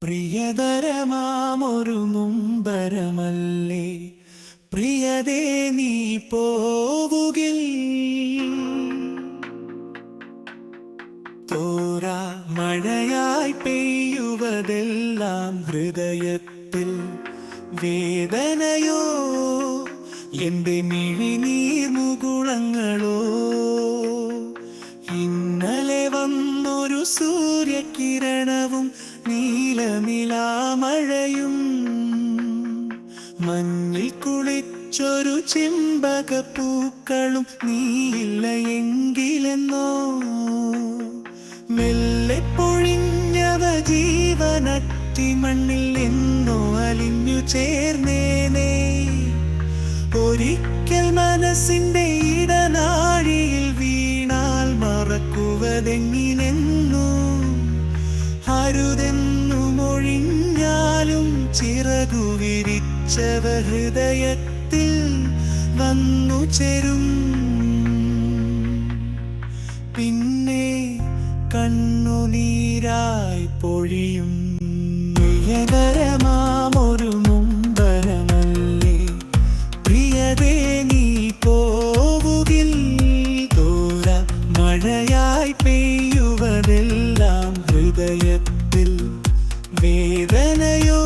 പ്രിയതരമാമൊരു മുമ്പരമല്ലേ പ്രിയതേ നീ പോവുകിൽ തോരാ മഴയായി പെയ്യുവതെല്ലാം ഹൃദയത്തിൽ വേദനയോ എന്റെ മിഴിനീർ മുകുളങ്ങളോ ഇന്നലെ വന്നൊരു സൂര്യകിരണവും നീലനിലാമഴയും മഞ്ഞിൽ കുളിച്ചൊരു ചെമ്പകപ്പൂക്കളും നീയില്ല എങ്കിലെന്നോ മെല്ലെ പൊഴിഞ്ഞവ ജീവനറ്റി മണ്ണിൽ എന്നോ അലിഞ്ഞു ചേർന്നേനേ ഒരിക്കൽ മനസ്സിന്റെ ഇടനാഴിയിൽ വീണാൽ മറക്കുവതെങ്ങിനെന്നു അരുതെന്നു മൊഴിഞ്ഞാലും ചിറകു വിരിച്ചവ ഹൃദയത്തിൽ വന്നു ചേരും പിന്നെ കണ്ണുനീരായി പൊഴിയും പ്രിയതരമാമൊരു മുമ്പരമല്ലേ പ്രിയതേ നീ പോവുകിൽ തോര മഴയായി പെയ്യുവതെല്ലാം ഹൃദയത്തിൽ വേദനയോ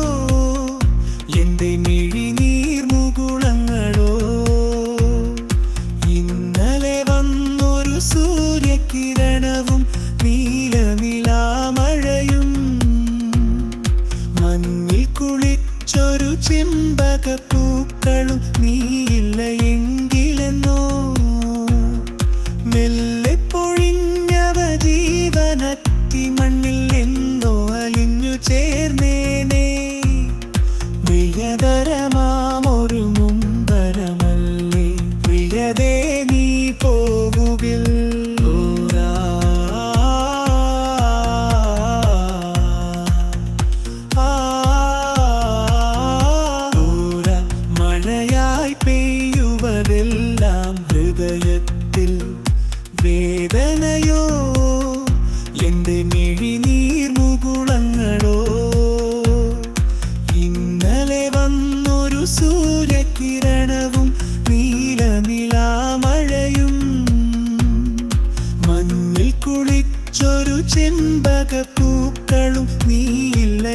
എന്റെ മിഴിനീർ മുകുളങ്ങളോ ഇന്നലെ വന്നൊരു സൂര്യകിരണവും നീലനിലാമഴയും മഞ്ഞിൽ കുളിച്ചൊരു ചെമ്പകപ്പൂക്കളും നീയില്ല എങ്കിലെന്നോ മെല്ലെ പൊഴിഞ്ഞവ ജീവനറ്റി മണ്ണിൽ എന്നോ അലിഞ്ഞു ചേർന്നേനേ പ്രിയതരമാമൊരു മുമ്പരമല്ലേ പ്രിയതേ നീ പോകുകിൽ മഴയായി പെയ്യുവതെല്ലാം ഹൃദയത്തിൽ വേദനയോ എന്റെ മിഴിനീർ മുകുളങ്ങളോ ഇന്നലെ വന്നൊരു സൂര്യകിരണവും നീലനിലാമഴയും മഞ്ഞിൽ കുളിച്ചൊരു ചെമ്പകപ്പൂക്കളും നീയില്ല